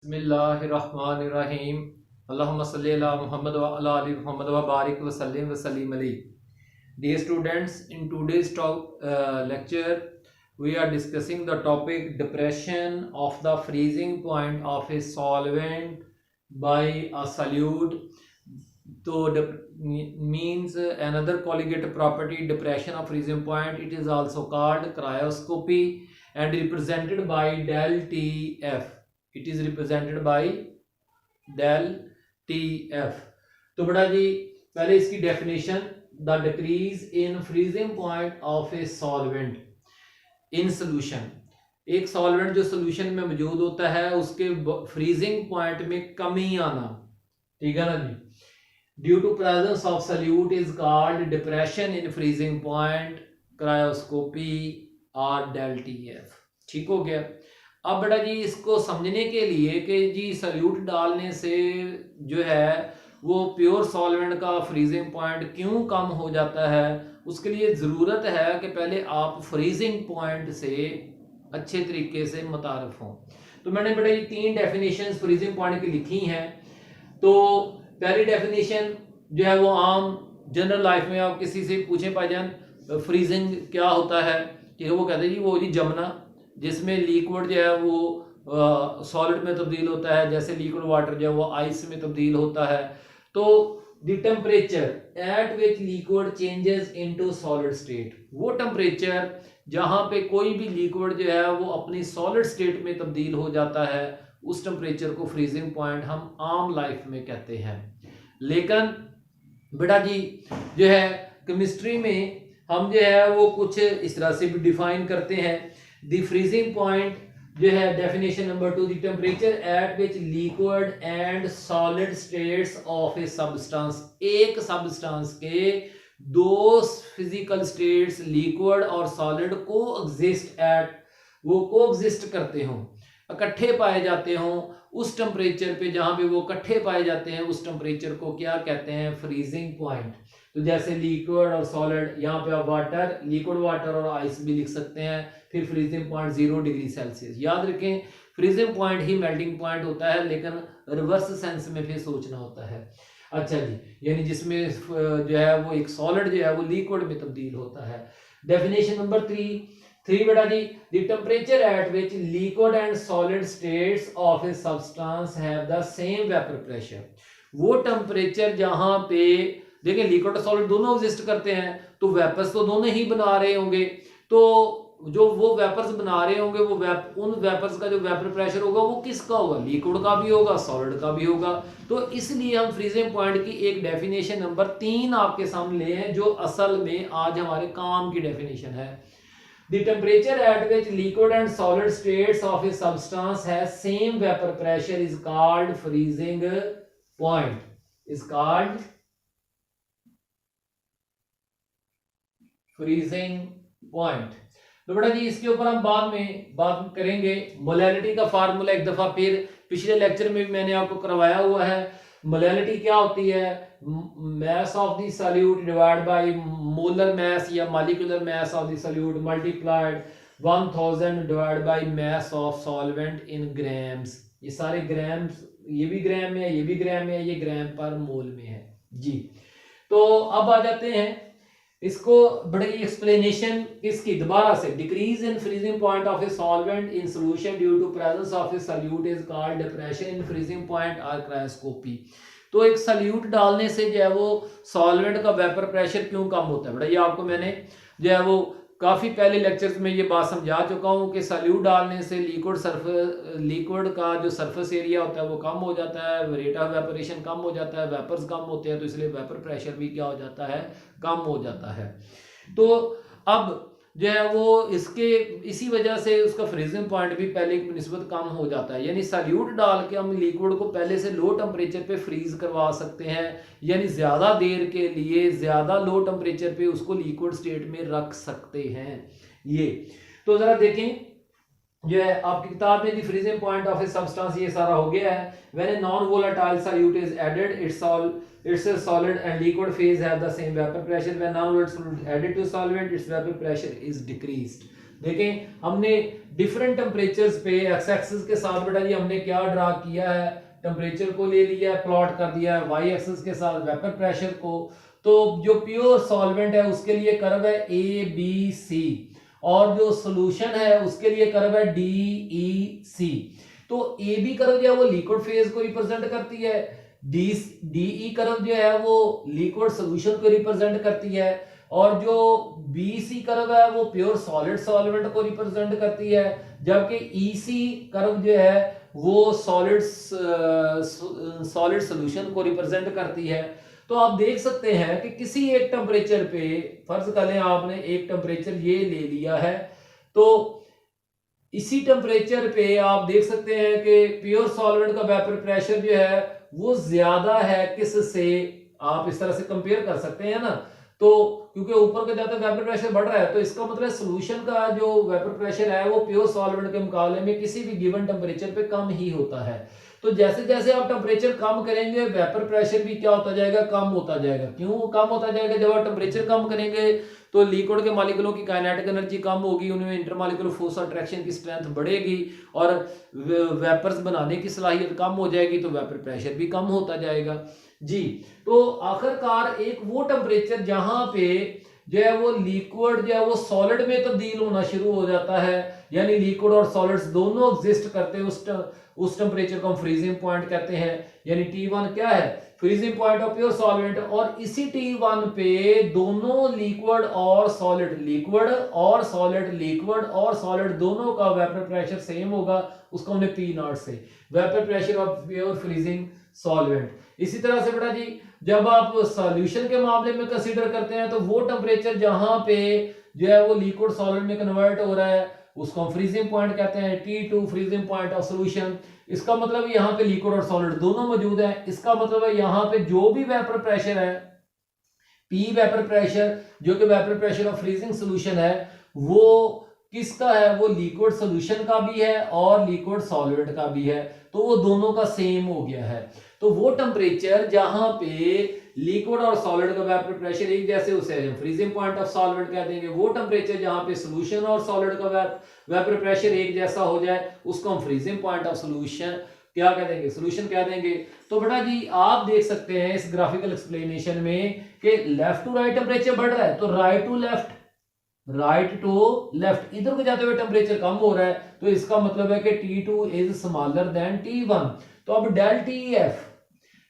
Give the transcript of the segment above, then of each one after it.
बिस्मिल्लाहिर्रहमानिर्रहीम अल्लाहुम्मा सल्ली अला मुहम्मद व अला आलि मुहम्मद व बारिक व सल्लिम अलैहि. Dear students, in today's lecture we are discussing the topic depression of the freezing point of a solvent by a solute. So means another colligative property, depression of freezing point. It is also called cryoscopy and represented by del TF. It is represented by del TF. तो बड़ा जी पहले इसकी definition, the decrease in freezing point of a solvent in solution. एक solvent जो solution में मौजूद होता है उसके फ्रीजिंग पॉइंट में कमी आना, ठीक है ना जी, due to presence of solute is called depression in freezing point, cryoscopy और डेल TF. ठीक हो गया. अब बेटा जी इसको समझने के लिए कि जी सल्यूट डालने से जो है वो प्योर सॉल्वेंट का फ्रीजिंग पॉइंट क्यों कम हो जाता है, उसके लिए ज़रूरत है कि पहले आप फ्रीजिंग पॉइंट से अच्छे तरीके से मुतारफ हों. तो मैंने बेटा ये 3 डेफिनेशन फ्रीजिंग पॉइंट की लिखी हैं. तो पहली डेफिनेशन जो है वो आम जनरल लाइफ में आप किसी से पूछें भाईजान फ्रीजिंग क्या होता है, कि वो कहते हैं जी वो जी जमना, जिसमें लिक्विड जो है वो सॉलिड में तब्दील होता है, जैसे लिक्विड वाटर जो है वो आइस में तब्दील होता है. तो the temperature at which liquid changes into solid state, वो टेम्परेचर जहां पे कोई भी लिक्विड जो है वो अपनी सॉलिड स्टेट में तब्दील हो जाता है, उस टेम्परेचर को फ्रीजिंग पॉइंट हम आम लाइफ में कहते हैं. लेकिन बेटा जी जो है केमिस्ट्री में हम जो है वो कुछ इस तरह से भी डिफाइन करते हैं. द फ्रीजिंग पॉइंट जो है definition number 2, the temperature at which liquid and solid states of a substance, एक सब्सटेंस के 2 फिजिकल स्टेट्स लिक्विड और सॉलिड को एग्जिस्ट करते हों, इकट्ठे पाए जाते हों, उस टेम्परेचर पे जहां पे वो इकट्ठे पाए जाते हैं उस टेम्परेचर को क्या कहते हैं, फ्रीजिंग पॉइंट. तो जैसे लिक्विड और सॉलिड, यहाँ पे आप वाटर, लिक्विड वाटर और आइस भी लिख सकते हैं. फिर फ्रीजिंग पॉइंट 0 डिग्री सेल्सियस. याद रखें फ्रीजिंग पॉइंट ही मेल्टिंग पॉइंट होता है, लेकिन रिवर्स सेंस में फिर सोचना होता है. अच्छा जी, यानी जिसमें जो है वो एक सॉलिड जो है वो लिक्विड में तब्दील होता है. डेफिनेशन नंबर 3 बेटा जी, the temperature at which liquid and solid states of a substance have the same vapour pressure. वो टेम्परेचर जहां पे देखिए लिक्विड और सॉलिड दोनों एग्जिस्ट करते हैं, तो वेपर्स तो दोनों ही बना रहे होंगे. तो जो वो वेपर्स बना रहे होंगे वो उन वेपर्स का जो वेपर प्रेशर होगा वो किसका होगा, लिक्विड का भी होगा, सॉलिड का भी होगा. तो इसलिए हम फ्रीजिंग पॉइंट की एक डेफिनेशन नंबर 3 आपके सामने ले हैं, जो असल में आज हमारे काम की डेफिनेशन है. The temperature at which liquid and solid states of a substance has same vapor pressure is called freezing point. Is called freezing point. तो बेटा जी इसके ऊपर हम बाद में बात करेंगे. मोलैलिटी का फार्मूला एक दफा फिर पिछले लेक्चर में भी मैंने आपको करवाया हुआ है. मोलैलिटी क्या होती है, mass of the solute divided by molar mass या molecular mass of the solute multiplied 1000 divided by mass of solvent in grams. ये सारे ग्राम्स, ये भी ग्राम में है, ये भी ग्राम में है, ये ग्राम पर मोल में है जी. तो अब आ जाते हैं इसको बड़ी एक्सप्लेनेशन इसकी दोबारा से. Decrease in freezing point of a solvent in solution due to presence of a solute is called depression in freezing point और क्रायोस्कोपी. तो एक सल्यूट डालने से जो है वो सॉल्वेंट का वेपर प्रेशर क्यों कम होता है, बेटा ये आपको मैंने जो है वो काफ़ी पहले लेक्चर्स में ये बात समझा चुका हूँ कि सल्यूट डालने से लिक्विड का जो सरफेस एरिया होता है वो कम हो जाता है, रेट ऑफ वेपरेशन कम हो जाता है, वेपर्स कम होते हैं, तो इसलिए वेपर प्रेशर भी क्या हो जाता है, कम हो जाता है. तो अब जो है वो इसके इसी वजह से उसका फ्रीजिंग पॉइंट भी पहले की निस्बत कम हो जाता है. यानी सल्यूट डाल के हम लिक्विड को पहले से लो टेम्परेचर पे फ्रीज करवा सकते हैं, यानी ज़्यादा देर के लिए ज़्यादा लो टेम्परेचर पे उसको लिक्विड स्टेट में रख सकते हैं. ये तो ज़रा देखें जो है आपकी किताब में the freezing point of a substance ये सारा हो गया है. When a non volatile solute is added its solid and liquid phase have the same vapor pressure. When non-volatile solid added to solvent, its vapor pressure is decreased. देखें हमने different temperatures पे x axis के साथ बेटा जी हमने क्या draw किया है, टेम्परेचर को ले लिया है, प्लॉट कर दिया है, वाई एक्सिस के साथ वेपर प्रेशर को। तो जो प्योर सॉल्वेंट है उसके लिए कर्व है ए बी सी, और जो सोल्यूशन है उसके लिए कर्व है डी ई सी। तो ए बी कर्व जो है वो लिक्विड फेज को रिप्रेजेंट करती है, डी ई कर्व जो है वो लिक्विड सोल्यूशन को रिप्रेजेंट करती है, और जो बी सी कर्व है वो प्योर सॉलिड सॉल्वेंट को रिप्रेजेंट करती है, जबकि ई सी कर्व जो है वो सॉलिड सोल्यूशन को रिप्रेजेंट करती है। तो आप देख सकते हैं कि किसी एक टेम्परेचर पे, फर्ज कर लें आपने एक टेम्परेचर ये ले लिया है, तो इसी टेम्परेचर पे आप देख सकते हैं कि प्योर सॉल्वेंट का वेपर प्रेशर जो है वो ज्यादा है किससे, आप इस तरह से कंपेयर कर सकते हैं ना। तो क्योंकि ऊपर का जाता वेपर प्रेशर बढ़ रहा है, तो इसका मतलब सोल्यूशन का जो वेपर प्रेशर है वो प्योर सॉल्वेंट के मुकाबले में किसी भी गिवन टेम्परेचर पे कम ही होता है। तो जैसे जैसे आप टेम्परेचर कम करेंगे वेपर प्रेशर भी क्या होता जाएगा, कम होता जाएगा। क्यों कम होता जाएगा, जब आप टेम्परेचर कम करेंगे तो लिक्विड के मॉलिक्यूलों की काइनेटिक एनर्जी कम होगी, उनमें इंटरमॉलिक्यूलर फोर्स अट्रैक्शन की स्ट्रेंथ बढ़ेगी और वेपर्स बनाने की सलाहियत कम हो जाएगी, तो वेपर प्रेशर भी कम होता जाएगा जी। तो आखिरकार एक वो टेम्परेचर जहां पे जो है वो लिक्विड जो है वो सॉलिड में तब्दील होना शुरू हो जाता है, यानी लिक्विड और सॉलिड्स दोनों एग्जिस्ट करते हैं, उस टेम्परेचर को हम फ्रीजिंग पॉइंट कहते हैं। यानी T1 क्या है, freezing point of pure solvent, और इसी T1 पे दोनों लिक्विड और सॉलिड, लिक्विड और सॉलिड, लिक्विड और सॉलिड दोनों का वेपर प्रेशर सेम होगा, उसको हमने P0 से, vapour pressure of pure freezing solvent. इसी तरह से बेटा जी जब आप सॉल्यूशन के मामले में कंसीडर करते हैं तो वो टेम्परेचर जहां पे जो है वो लिक्विड सॉलिड में कन्वर्ट हो रहा है उसको हम फ्रीजिंग पॉइंट कहते हैं, T2 freezing point of solution. इसका मतलब यहाँ पे लिक्विड और सॉलिड दोनों मौजूद है, इसका मतलब है यहाँ पे जो भी वेपर प्रेशर है, P वेपर प्रेशर जो कि vapour pressure of freezing solution है, वो किसका है, वो लिक्विड सॉल्यूशन का भी है और लिक्विड सॉल्वेंट का भी है, तो वो दोनों का सेम हो गया है। तो वो टेम्परेचर जहां पे लिक्विड और सॉलिड का वेपर प्रेशर एक जैसे, उसे फ्रीजिंग पॉइंट ऑफ सॉल्वेंट कह देंगे। वो टेम्परेचर जहां पे सॉल्यूशन और सॉलिड का वेपर प्रेशर एक जैसा हो जाए उसको हम फ्रीजिंग पॉइंट ऑफ सॉल्यूशन क्या कह देंगे, सॉल्यूशन कह देंगे। तो बेटा जी आप देख सकते हैं इस ग्राफिकल एक्सप्लेनेशन में कि लेफ्ट टू राइट टेम्परेचर बढ़ रहा है, तो right to left, right to left, इधर को जाते हुए टेम्परेचर कम हो रहा है, तो इसका मतलब है कि T2 is smaller than T1। तो अब डेल TF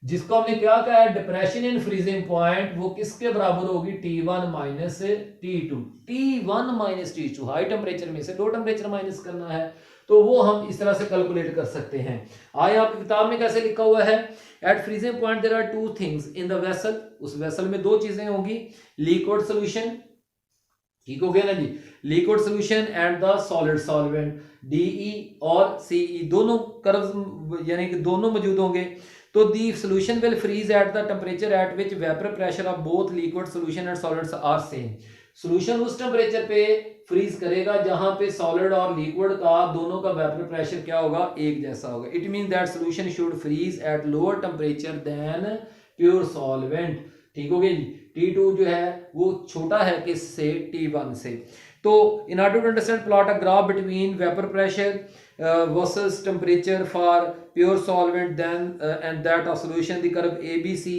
जिसको हमने क्या कहा है, डिप्रेशन इन फ्रीजिंग पॉइंट, वो किसके बराबर होगी, T1 minus T2, T1 minus T2, high temperature में से लो टेम्परेचर माइनस करना है, तो वो हम इस तरह से कैलकुलेट कर सकते हैं। आए आपकी किताब में कैसे लिखा हुआ है, at freezing point there are two things in the vessel, उस वेसल में दो चीजें होंगी, लिक्विड सोल्यूशन, ठीक हो गया ना जी, liquid solution and the solid solvent, DE और CE दोनों कर्व्स यानी कि दोनों मौजूद होंगे। तो the solution will freeze at the temperature at which vapour pressure of both liquid solution and solids are same. Solution उस टेम्परेचर पे फ्रीज करेगा जहां पे सॉलिड और लिक्विड का दोनों का वेपर प्रेशर क्या होगा, एक जैसा होगा। It mean that solution should freeze at lower temperature than pure solvent, ठीक हो गया जी। T2 जो है वो छोटा है किससे, T1 से। तो in order to understand plot a graph between vapor pressure versus temperature for pure solvent then and that of solution, the curve ABC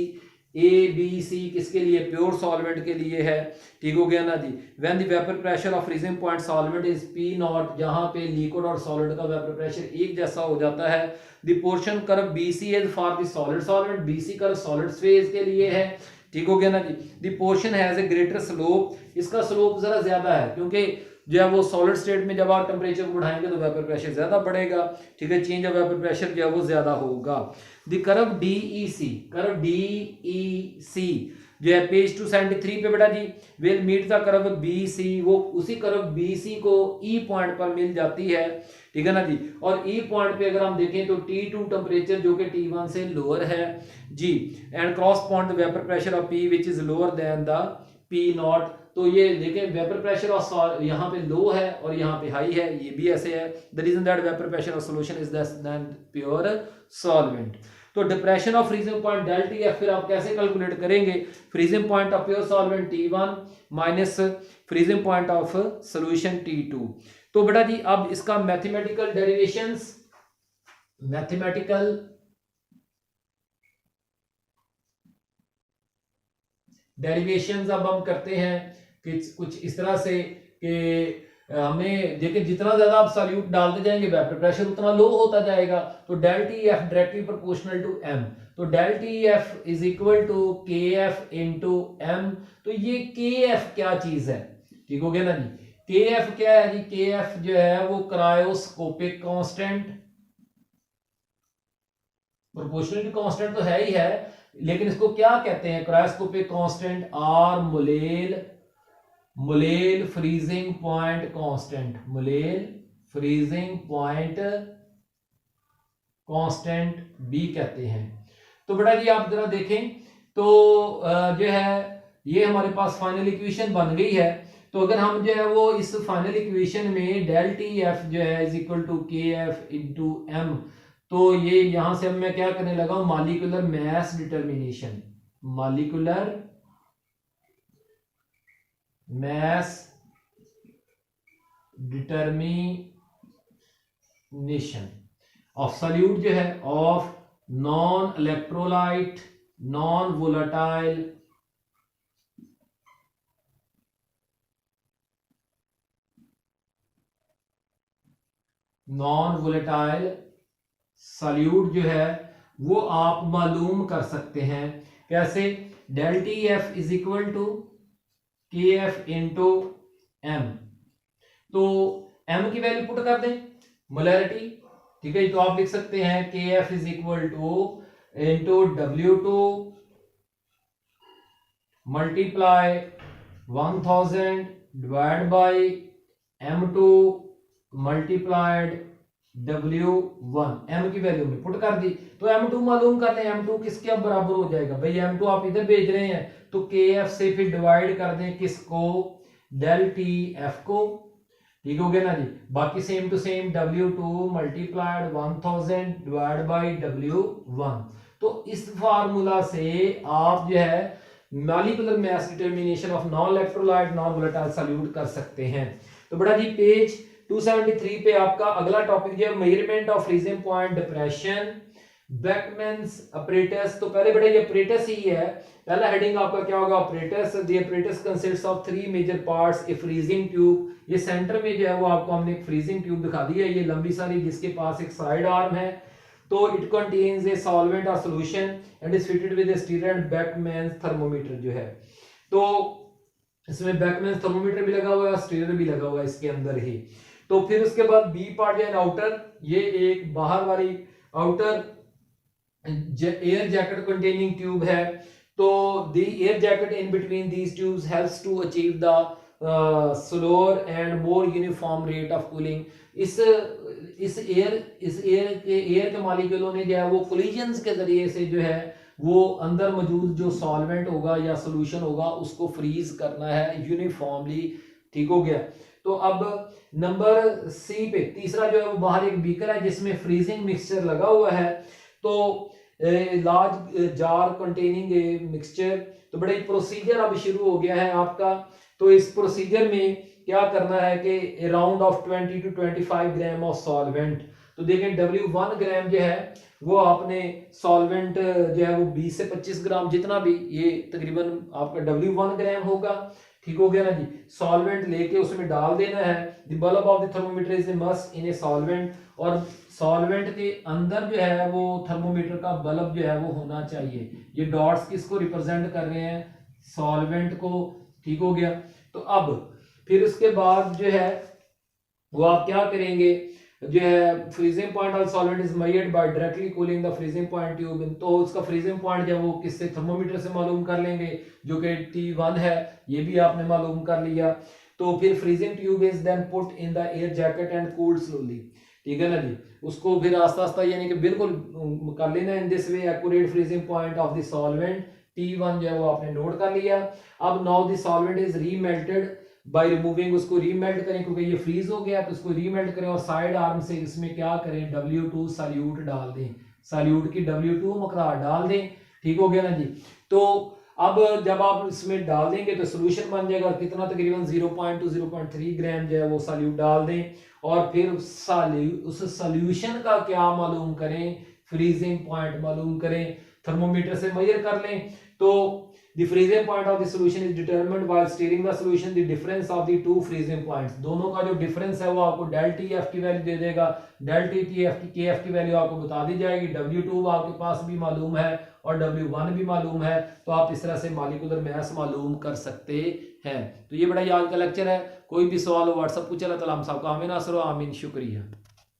किसके लिए, प्योर सॉल्वेंट के लिए है, ठीक हो गया ना जी। when the vapor pressure of freezing point solvent is P0, जहां पे लिक्विड और सॉलिड का वेपर प्रेशर एक जैसा हो जाता है, the portion curve BC is for the solid solvent, BC curve solid phase के लिए है, ठीक हो गया ना जी। The portion has a greater slope, इसका स्लोप जरा ज्यादा है क्योंकि जो है वो सॉलिड स्टेट में जब आप टेम्परेचर को बढ़ाएंगे तो वेपर प्रेशर ज्यादा बढ़ेगा, ठीक है, चेंज ऑफ वेपर प्रेशर जो है वो ज्यादा होगा। The curve DEC, curve DEC जो है पेज 273 पे बेटा जी, will meet the curve BC, वो उसी कर्व BC को E पॉइंट पर मिल जाती है, ठीक है ना जी। और E पॉइंट पे अगर हम देखें तो T2 टेम्परेचर जो कि T1 से लोअर है जी, and cross point the vapour pressure of P which is lower than the P0। तो ये देखें वेपर प्रेशर ऑफ यहाँ पे लो है और यहाँ पे हाई है, ये भी ऐसे है। The reason that vapour pressure of solution is less than pure solvent. तो depression of freezing point del TF फिर आप कैसे कैलकुलेट करेंगे, freezing point of pure solvent T1 minus freezing point of solution T2। तो बेटा जी अब इसका mathematical derivations अब हम करते हैं कि कुछ इस तरह से कि हमें देखिए जितना ज्यादा आप सॉल्यूट डालते जाएंगे वेपर प्रेशर उतना लो होता जाएगा। तो del T F directly proportional to M, तो del T F is equal to K F into M. तो ये के एफ क्या चीज है, ठीक हो गया ना जी। के एफ क्या है जी, के एफ जो है वो क्रायोस्कोपिक कांस्टेंट, प्रोपोर्शनलिटी कांस्टेंट तो है ही है, लेकिन इसको क्या कहते हैं, क्रायोस्कोपिक कांस्टेंट और molal freezing point constant, molal freezing point constant भी कहते हैं। तो बेटा जी आप जरा देखें तो जो है ये हमारे पास फाइनल इक्वेशन बन गई है। तो अगर हम जो है वो इस फाइनल इक्वेशन में डेल टी एफ जो है is equal to K F into M, तो ये यहां से मैं क्या करने लगा हूं, molecular mass determination, molecular mass determination of solute जो है of non electrolyte non volatile solute जो है वो आप मालूम कर सकते हैं कैसे, del T F is equal to K F into M. तो एम की वैल्यू पुट कर दें, मोलैरिटी, ठीक है। तो आप लिख सकते हैं के F is equal two into W2 multiply 1000 divide by M2 multiplied W1, M की वैल्यू में पुट कर दी। तो M2 मालूम कर लें, M2 किसके अब बराबर हो जाएगा भाई, M2 आप इधर भेज रहे हैं तो KF से फिर डिवाइड कर दें किसको, डेल टी एफ को, ठीक हो गया ना जी। बाकी same to same W2 multiplied 1000 divide by W1। तो इस फार्मूला से आप जो है molecular mass determination of non electrolyte non volatile solute कर सकते हैं। तो बड़ा जी पेज 273 पे आपका अगला टॉपिक जो है measurement of freezing point depression Beckmann's apparatus। तो पहले बेटा ये apparatus ही है, पहला हेडिंग आपका क्या होगा, apparatus। The apparatus consists of 3 major parts, a freezing tube, ये सेंटर में जो है वो आपको हमने एक फ्रीजिंग ट्यूब दिखा दी है, ये लंबी सारी, जिसके पास एक साइड आर्म है। तो इट कंटेन्स ए सॉल्वेंट और solution and is fitted with a stirrer and Beckmann's thermometer जो है। तो इसमें बेकमैन्स थर्मोमीटर भी लगा हुआ है, स्टीरर भी लगा हुआ है इसके अंदर ही। तो फिर उसके बाद बी पार्ट जो है आउटर, ये एक बाहर वाली outer air jacket containing tube है। तो the air jacket in between these tubes helps to achieve the slower and more uniform rate of cooling. इस एयर के मॉलिक्यूलों ने जो है वो कोलिजन्स के जरिए से जो है वो अंदर मौजूद जो सॉल्वेंट होगा या सोल्यूशन होगा उसको फ्रीज करना है यूनिफॉर्मली, ठीक हो गया। तो अब नंबर सी पे तीसरा जो है वो बाहर एक बीकर है जिसमें फ्रीजिंग मिक्सचर लगा हुआ है। तो large jar containing a mixture. तो बड़ा प्रोसीजर अब शुरू हो गया है आपका। तो इस प्रोसीजर में क्या करना है कि around of 20 to 25 gram of solvent. तो देखें W1 ग्राम जो है वो आपने सॉल्वेंट जो है वो 20 से 25 ग्राम, जितना भी ये तकरीबन आपका W1 ग्राम होगा, ठीक हो गया ना जी। सॉल्वेंट लेके उसमें डाल देना है। The bulb of the thermometer is must in A solvent, और सॉल्वेंट के अंदर जो है वो थर्मोमीटर का बल्ब जो है वो होना चाहिए। ये डॉट्स किसको रिप्रेजेंट कर रहे हैं, सॉल्वेंट को, ठीक हो गया। तो अब फिर उसके बाद जो है वो आप क्या करेंगे, जो है freezing point of solvent is measured by directly cooling the freezing point tube. तो उसका फ्रीजिंग पॉइंट जो है वो किससे, थर्मोमीटर से मालूम कर लेंगे, जो कि T1 है, ये भी आपने मालूम कर लिया। तो फिर freezing tube is then put in the air jacket and cooled slowly, ठीक है ना जी। उसको फिर आस्ता आस्ता यानी कि बिल्कुल कर लेना in this way accurate freezing point of the solvent T1 जो है वो आपने नोट कर लिया। अब now the solvent is remelted by removing, उसको रीमेल्ट करें क्योंकि ये फ्रीज हो गया, तो उसको रीमेल्ट करें और साइड आर्म से इसमें क्या करें, W2 सॉल्यूट डाल दें, सॉल्यूट की W2 मकदार डाल दें, ठीक हो गया ना जी। तो अब जब आप इसमें डाल देंगे तो सोल्यूशन बन जाएगा, कितना तकरीबन 0.2 0.3 ग्राम जो है वो सॉल्यूट डाल दें, और फिर उस सॉल्यूशन का क्या मालूम करें, फ्रीजिंग पॉइंट मालूम करें, थर्मोमीटर से मेजर कर लें। तो the freezing point of the solution is determined while stirring the solution, the difference of the two freezing points, दोनों का जो डिफरेंस है वो आपको डेल टी एफ की वैल्यू दे देगा, डेल टी की एफ की वैल्यू आपको बता दी जाएगी, W2 आपके पास भी मालूम है और W1 भी मालूम है, तो आप इस तरह से मॉलिक्यूलर मास मालूम कर सकते हैं। तो ये बड़ा याद का लेक्चर है, कोई भी सवाल हो व्हाट्सएप पूछे। अल्लाह ताला हम सबका आमीन आसरो आमीन। शुक्रिया।